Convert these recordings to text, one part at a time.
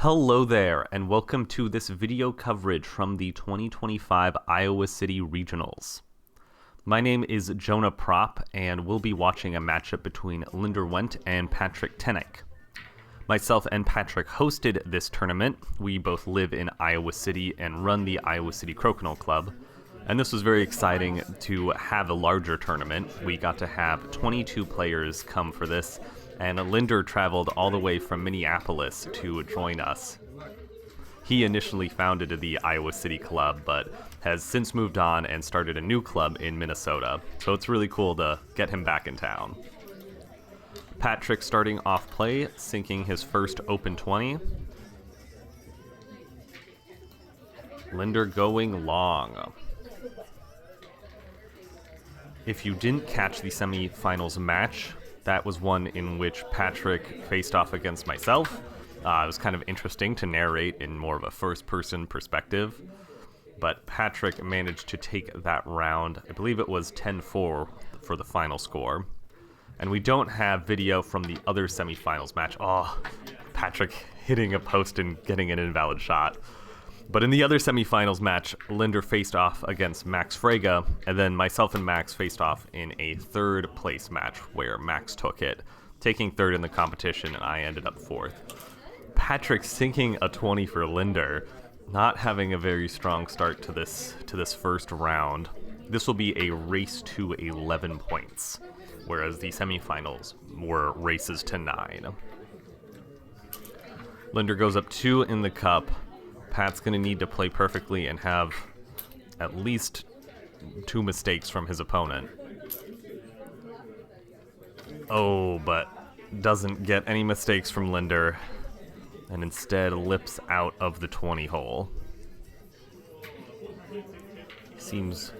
Hello there, and welcome to this video coverage from the 2025 Iowa City Regionals. My name is Jonah Prop, and we'll be watching a matchup between Linder Wendt and Patrick Eyck. Myself and Patrick hosted this tournament. We both live in Iowa City and run the Iowa City Crokinole Club, and this was very exciting to have a larger tournament. We got to have 22 players come for this, and Linder traveled all the way from Minneapolis to join us. He initially founded the Iowa City Club, but has since moved on and started a new club in Minnesota, so it's really cool to get him back in town. Patrick starting off play, sinking his first open 20. Linder going long. If you didn't catch the semifinals match, that was one in which Patrick faced off against myself. It was kind of interesting to narrate in more of a first-person perspective, but Patrick managed to take that round. I believe it was 10-4 for the final score. And we don't have video from the other semifinals match. Oh, Patrick hitting a post and getting an invalid shot. But in the other semifinals match, Linder faced off against Max Frega, and then myself and Max faced off in a third place match where Max took it, taking third in the competition, and I ended up fourth. Patrick sinking a 20 for Linder, not having a very strong start to this first round. This will be a race to 11 points, whereas the semifinals were races to 9. Linder goes up 2 in the cup. Pat's going to need to play perfectly and have at least 2 mistakes from his opponent. Oh, but doesn't get any mistakes from Linder, and instead lips out of the 20 hole. Seems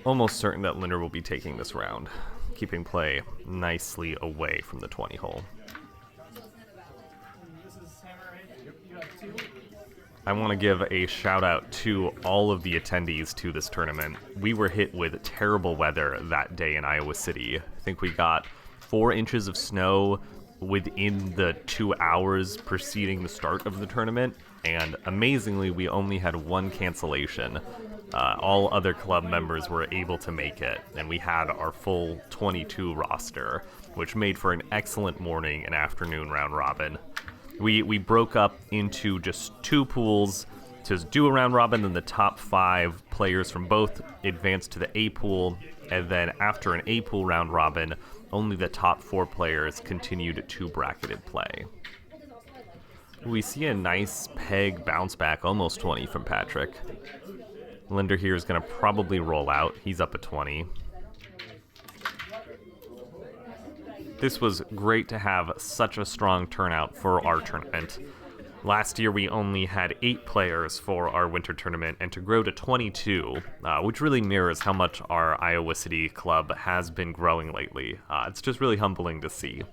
almost certain that Linder will be taking this round, keeping play nicely away from the 20 hole. I want to give a shout out to all of the attendees to this tournament. We were hit with terrible weather that day in Iowa City. I think we got 4 inches of snow within the 2 hours preceding the start of the tournament, and amazingly we only had 1 cancellation. All other club members were able to make it, and we had our full 22 roster, which made for an excellent morning and afternoon round robin. We broke up into just 2 pools to do a round robin, and the top 5 players from both advanced to the A pool, and then after an A pool round robin, only the top 4 players continued to bracketed play. We see a nice peg bounce back, almost 20 from Patrick. Linder here is going to probably roll out. He's up at 20. This was great to have such a strong turnout for our tournament. Last year we only had 8 players for our winter tournament, and to grow to 22, which really mirrors how much our Iowa City club has been growing lately. It's just really humbling to see.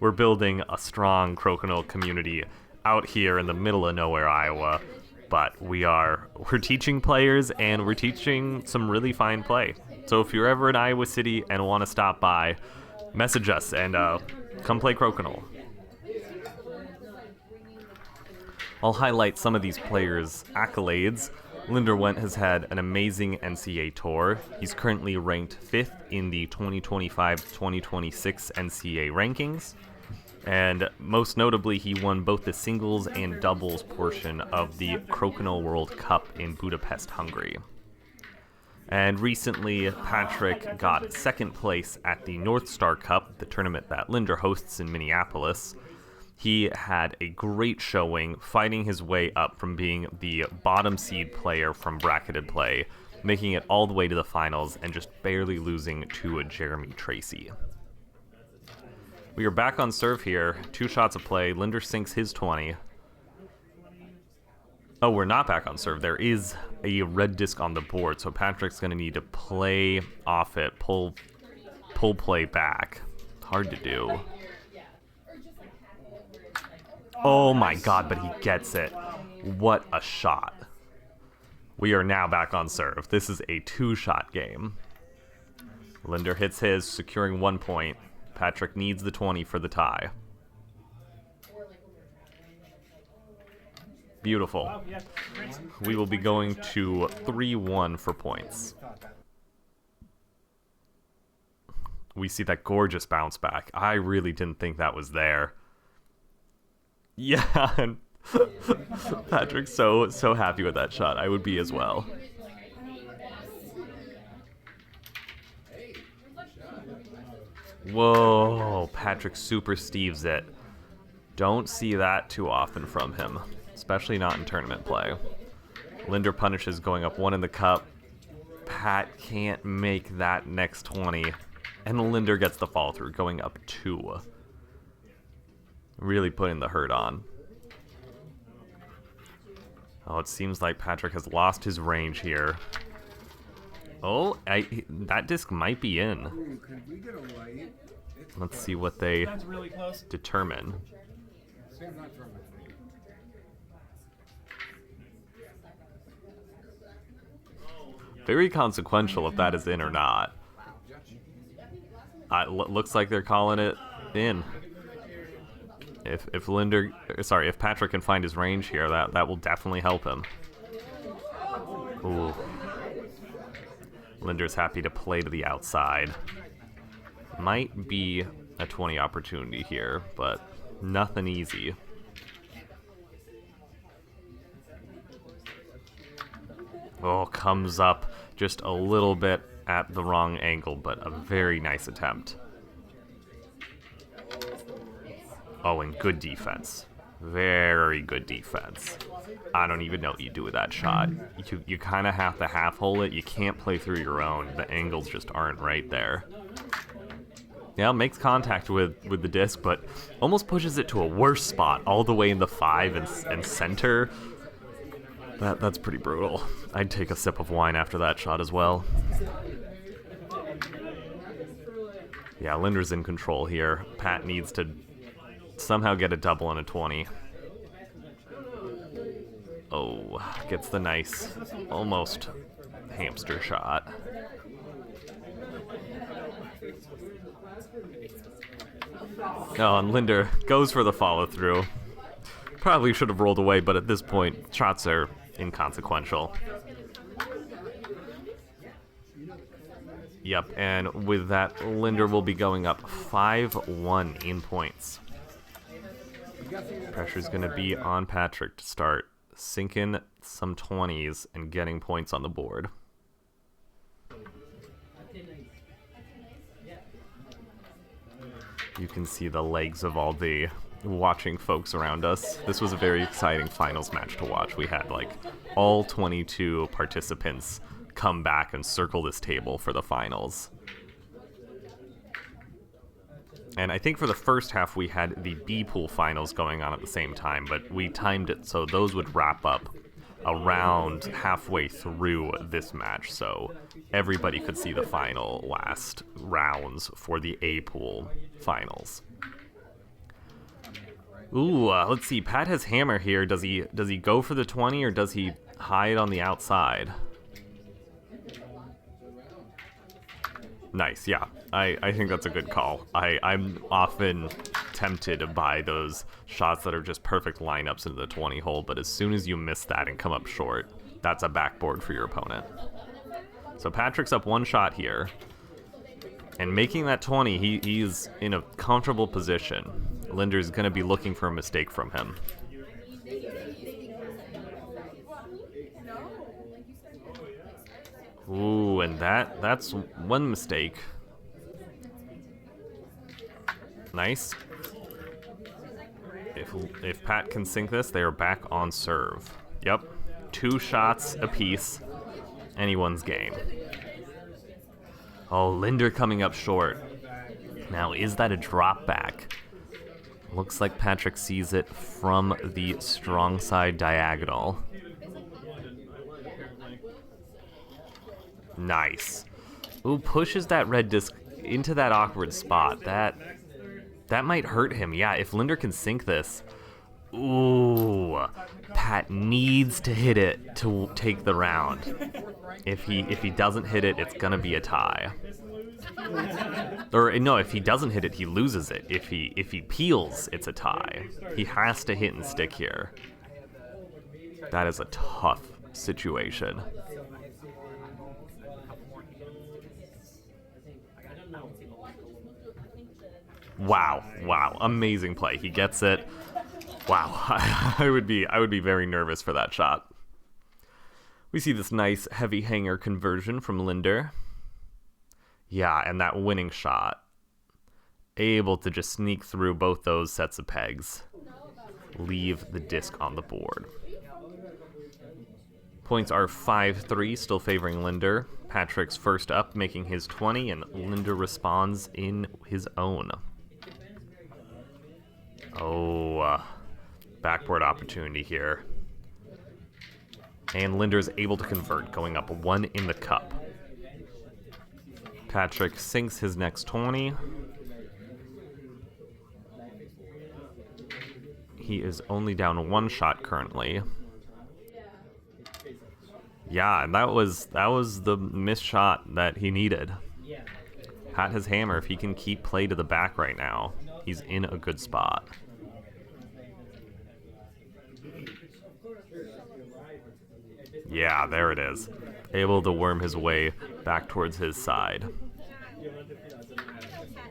We're building a strong Crokinole community out here in the middle of nowhere, Iowa, but we're teaching players, and we're teaching some really fine play. So if you're ever in Iowa City and want to stop by, message us and come play Crokinole. I'll highlight some of these players' accolades. Linder Wendt has had an amazing NCAA tour. He's currently ranked 5th in the 2025-2026 NCAA rankings. And most notably, he won both the singles and doubles portion of the Crokinole World Cup in Budapest, Hungary. And recently, Patrick got 2nd place at the North Star Cup, the tournament that Linder hosts in Minneapolis. He had a great showing, fighting his way up from being the bottom seed player from bracketed play, making it all the way to the finals and just barely losing to a Jeremy Tracy. We are back on serve here. 2 shots of play. Linder sinks his 20. Oh, we're not back on serve. There is a red disc on the board, so Patrick's going to need to play off it, pull play back. Hard to do. Oh my god, but he gets it. What a shot. We are now back on serve. This is a 2-shot game. Linder hits his, securing 1 point. Patrick needs the 20 for the tie. Beautiful. We will be going to 3-1 for points. We see that gorgeous bounce back. I really didn't think that was there. Yeah, and Patrick's so happy with that shot. I would be as well. Whoa, Patrick super Steves it. Don't see that too often from him, especially not in tournament play. Linder punishes going up 1 in the cup. Pat can't make that next 20, and Linder gets the follow through, going up 2. Really putting the hurt on. Oh, it seems like Patrick has lost his range here. Oh, that disc might be in. Let's see what they determine. Very consequential if that is in or not. Looks like they're calling it in. If Patrick can find his range here, that will definitely help him. Ooh. Linder's happy to play to the outside. Might be a 20 opportunity here, but nothing easy. Oh, comes up just a little bit at the wrong angle, but a very nice attempt. Oh, and good defense. Very good defense. I don't even know what you do with that shot. You kind of have to half-hole it. You can't play through your own. The angles just aren't right there. Yeah, makes contact with the disc, but almost pushes it to a worse spot, all the way in the 5 and center. That's pretty brutal. I'd take a sip of wine after that shot as well. Yeah, Linder's in control here. Pat needs to somehow get a double on a 20. Oh, gets the nice, almost hamster shot. Oh, and Linder goes for the follow-through. Probably should have rolled away, but at this point, shots are inconsequential. Yep, and with that, Linder will be going up 5-1 in points. Pressure's going to be on Patrick to start sinking some 20s and getting points on the board. You can see the legs of all the watching folks around us. This was a very exciting finals match to watch. We had like all 22 participants come back and circle this table for the finals. And I think for the first half we had the B pool finals going on at the same time, but we timed it so those would wrap up around halfway through this match, so everybody could see the final last rounds for the A pool finals. Ooh, let's see. Pat has hammer here. Does he go for the 20 or does he hide on the outside? Nice, yeah. I think that's a good call. I'm often tempted by those shots that are just perfect lineups into the 20 hole, but as soon as you miss that and come up short, that's a backboard for your opponent. So Patrick's up 1 shot here. And making that 20, he's in a comfortable position. Linder's going to be looking for a mistake from him. Ooh, and that's one mistake. Nice. If Pat can sink this, they are back on serve. Yep. 2 shots apiece. Anyone's game. Oh, Linder coming up short. Now, is that a drop back? Looks like Patrick sees it from the strong side diagonal. Nice. Ooh, pushes that red disc into that awkward spot. That might hurt him. Yeah, if Linder can sink this. Ooh, Pat needs to hit it to take the round. If he doesn't hit it, it's gonna be a tie. Or no, if he doesn't hit it, he loses it. If he peels, it's a tie. He has to hit and stick here. That is a tough situation. Wow, amazing play. He gets it. Wow, I would be very nervous for that shot. We see this nice heavy hanger conversion from Linder. Yeah, and that winning shot. Able to just sneak through both those sets of pegs. Leave the disc on the board. Points are 5-3, still favoring Linder. Patrick's first up, making his 20, and Linder responds in his own. Oh, backboard opportunity here. And Linder's able to convert, going up 1 in the cup. Patrick sinks his next 20. He is only down 1 shot currently. Yeah, and that was the missed shot that he needed. Pat has hammer. If he can keep play to the back right now, he's in a good spot. Yeah, there it is. Able to worm his way back towards his side.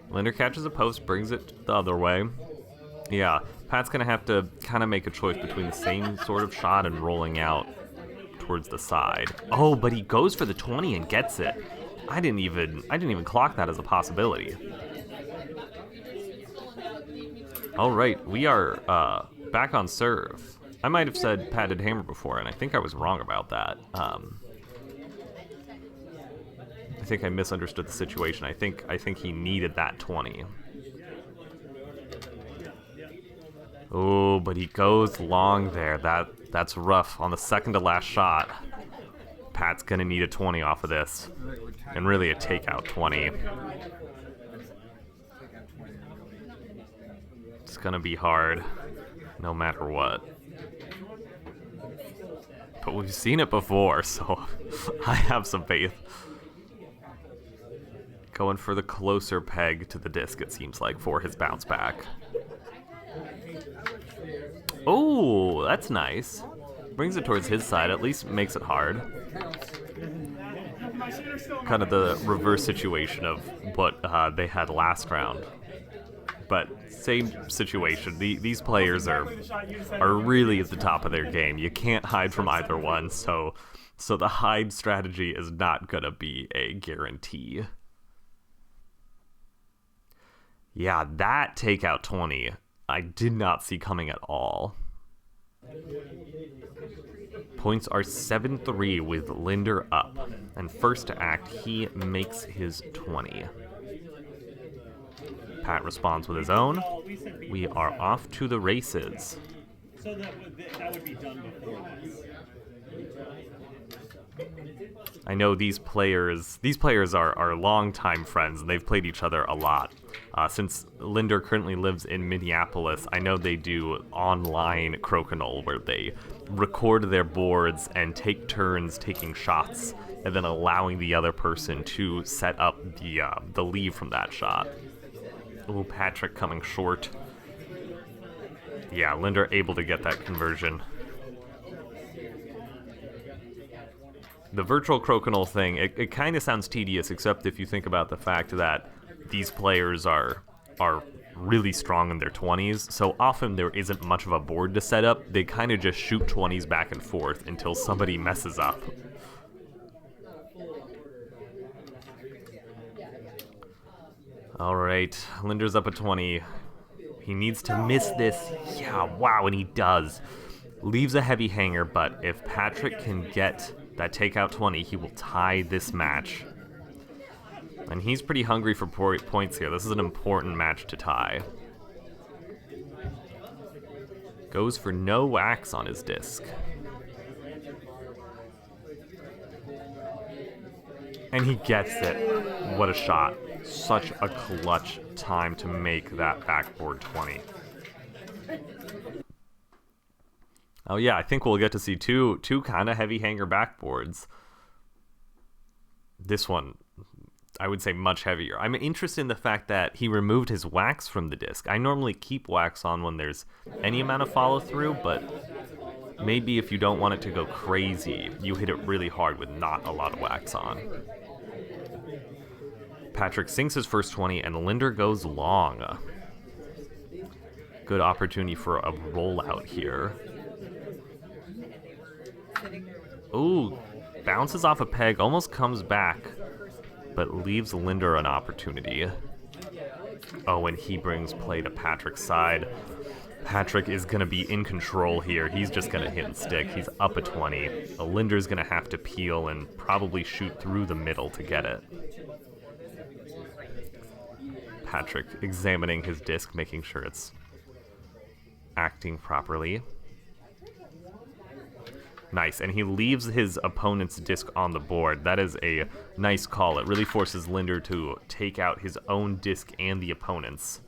Linder catches a post, brings it the other way. Yeah, Pat's going to have to kind of make a choice between the same sort of shot and rolling out towards the side. Oh, but he goes for the 20 and gets it. I didn't even clock that as a possibility. All right, we are back on serve. I might have said padded hammer before, and I think I was wrong about that. I think I misunderstood the situation. I think he needed that 20. Oh, but he goes long there. That's rough on the second to last shot. Pat's gonna need a 20 off of this, and really a takeout 20. It's gonna be hard, no matter what. But we've seen it before, so I have some faith. Going for the closer peg to the disc, it seems like, for his bounce back. Oh, that's nice. Brings it towards his side, at least makes it hard. Kind of the reverse situation of what they had last round. But same situation. These players are really at the top of their game. You can't hide from either one, so the hide strategy is not gonna be a guarantee. Yeah, that takeout 20, I did not see coming at all. Points are 7-3 with Linder up, and first to act, he makes his 20. Pat responds with his own. We are off to the races. So that would be done before this. I know these players are longtime friends, and they've played each other a lot. Since Linder currently lives in Minneapolis, I know they do online crokinole where they record their boards and take turns taking shots, and then allowing the other person to set up the lead from that shot. Oh, Patrick coming short. Yeah, Linder able to get that conversion. The virtual crokinole thing, it kind of sounds tedious, except if you think about the fact that these players are really strong in their 20s, so often there isn't much of a board to set up. They kind of just shoot 20s back and forth until somebody messes up. All right, Linder's up at 20. He needs to miss this. Yeah, wow, and he does. Leaves a heavy hanger, but if Patrick can get that takeout 20, he will tie this match. And he's pretty hungry for points here. This is an important match to tie. Goes for no wax on his disc. And he gets it. What a shot. Such a clutch time to make that backboard 20. Oh yeah, I think we'll get to see two kind of heavy hanger backboards. This one, I would say much heavier. I'm interested in the fact that he removed his wax from the disc. I normally keep wax on when there's any amount of follow through, but Maybe if you don't want it to go crazy, you hit it really hard with not a lot of wax on. Patrick sinks his first 20, and Linder goes long. Good opportunity for a rollout here. Ooh, bounces off a peg, almost comes back, but leaves Linder an opportunity. Oh, and he brings play to Patrick's side. Patrick is going to be in control here. He's just going to hit and stick. He's up a 20. Linder's going to have to peel and probably shoot through the middle to get it. Patrick examining his disc, making sure it's acting properly. Nice, and he leaves his opponent's disc on the board. That is a nice call. It really forces Linder to take out his own disc and the opponent's.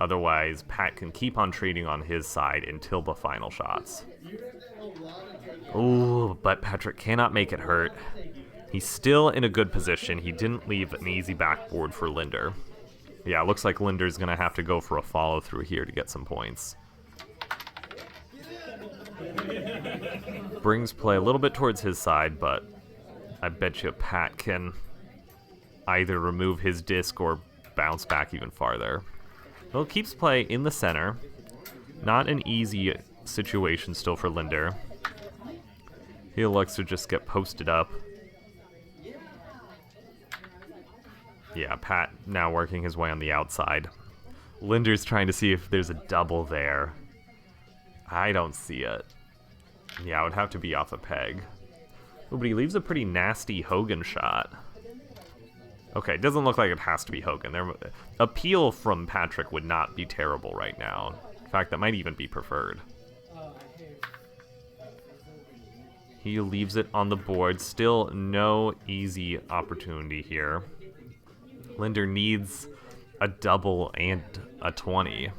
Otherwise, Pat can keep on trading on his side until the final shots. Ooh, but Patrick cannot make it hurt. He's still in a good position. He didn't leave an easy backboard for Linder. Yeah, it looks like Linder's going to have to go for a follow-through here to get some points. Brings play a little bit towards his side, but I bet you Pat can either remove his disc or bounce back even farther. Well, keeps play in the center. Not an easy situation still for Linder. He elects to just get posted up. Yeah, Pat now working his way on the outside. Linder's trying to see if there's a double there. I don't see it. Yeah, it would have to be off a peg. Oh, but he leaves a pretty nasty Hogan shot. Okay, it doesn't look like it has to be Hogan. A peel from Patrick would not be terrible right now. In fact, that might even be preferred. He leaves it on the board. Still no easy opportunity here. Linder needs a double and a 20.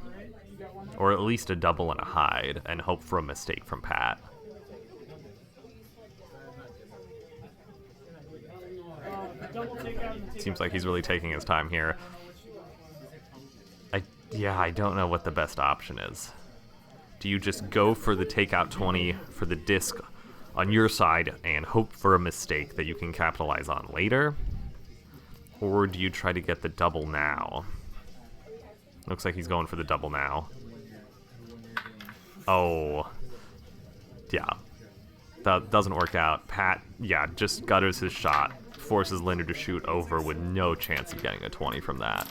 Or at least a double and a hide, and hope for a mistake from Pat. Seems like he's really taking his time here. I don't know what the best option is. Do you just go for the takeout 20 for the disc on your side and hope for a mistake that you can capitalize on later? Or do you try to get the double now? Looks like he's going for the double now. Oh. Yeah. That doesn't work out. Pat, yeah, just gutters his shot. Forces Linder to shoot over with no chance of getting a 20 from that.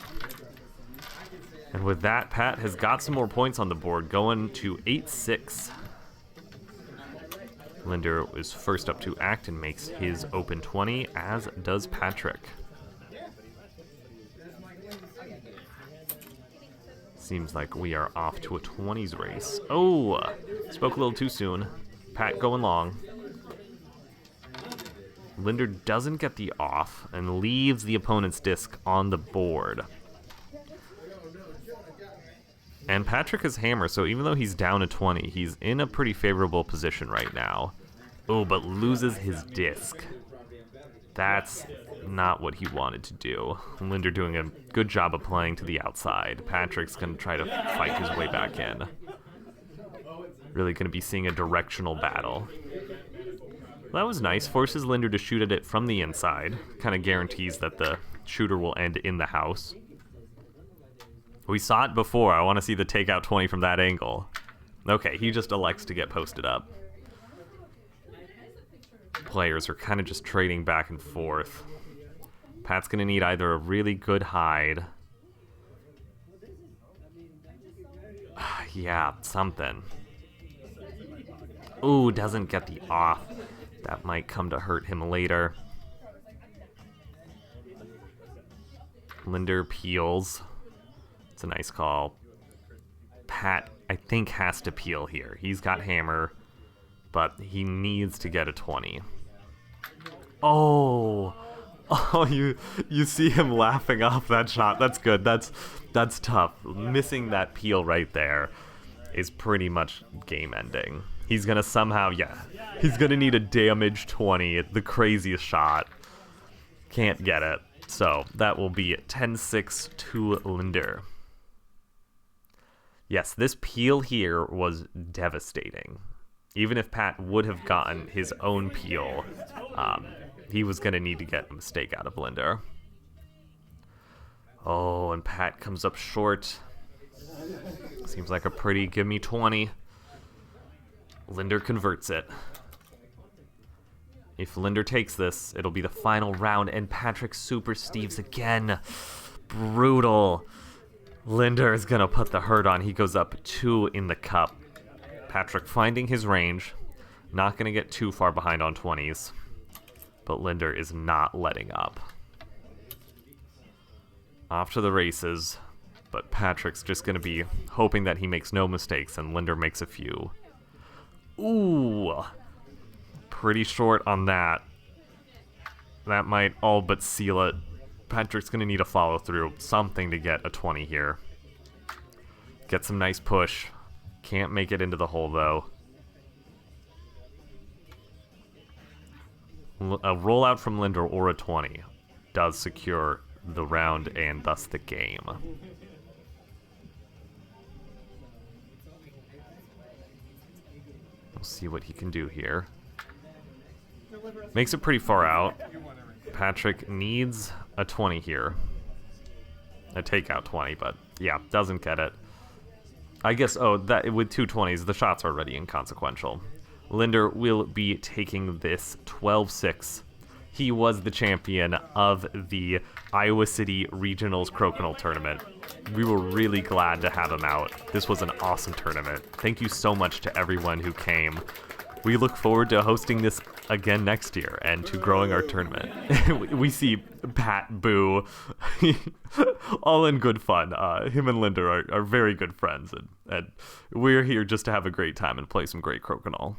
And with that, Pat has got some more points on the board, going to 8-6. Linder is first up to act and makes his open 20, as does Patrick. Seems like we are off to a 20s race. Oh, spoke a little too soon. Pat going long. Linder doesn't get the off and leaves the opponent's disc on the board. And Patrick has hammer, so even though he's down a 20, he's in a pretty favorable position right now. Oh, but loses his disc. That's not what he wanted to do. Linder doing a good job of playing to the outside. Patrick's going to try to fight his way back in. Really going to be seeing a directional battle. Well, that was nice. Forces Linder to shoot at it from the inside. Kind of guarantees that the shooter will end in the house. We saw it before. I want to see the takeout 20 from that angle. Okay, he just elects to get posted up. Players are kind of just trading back and forth. Pat's going to need either a really good hide. Yeah, something. Ooh, doesn't get the off. That might come to hurt him later. Linder peels. It's a nice call. Pat, I think, has to peel here. He's got hammer, but he needs to get a 20. Oh, you see him laughing off that shot. That's good. That's tough. Missing that peel right there is pretty much game ending. He's gonna somehow, he's gonna need a damage 20, the craziest shot. Can't get it. So that will be 10-6 to Linder. Yes, this peel here was devastating. Even if Pat would have gotten his own peel, he was going to need to get a mistake out of Linder. Oh, and Pat comes up short. Seems like a pretty give me 20. Linder converts it. If Linder takes this, it'll be the final round, and Patrick super Steves again. Brutal. Linder is going to put the hurt on. He goes up 2 in the cup. Patrick finding his range. Not going to get too far behind on 20s. But Linder is not letting up. Off to the races. But Patrick's just going to be hoping that he makes no mistakes, and Linder makes a few. Ooh. Pretty short on that. That might all but seal it. Patrick's going to need a follow-through. Something to get a 20 here. Get some nice push. Can't make it into the hole, though. A rollout from Linder or a 20 does secure the round and thus the game. We'll see what he can do here. Makes it pretty far out. Patrick needs a 20 here. A takeout 20, but yeah, doesn't get it. I guess, that with 2 20s, the shots are already inconsequential. Linder will be taking this 12-6. He was the champion of the Iowa City Regionals Crokinole Tournament. We were really glad to have him out. This was an awesome tournament. Thank you so much to everyone who came. We look forward to hosting this again next year and to growing our tournament. We see Pat boo, all in good fun. Him and Linder are very good friends, and we're here just to have a great time and play some great crokinole.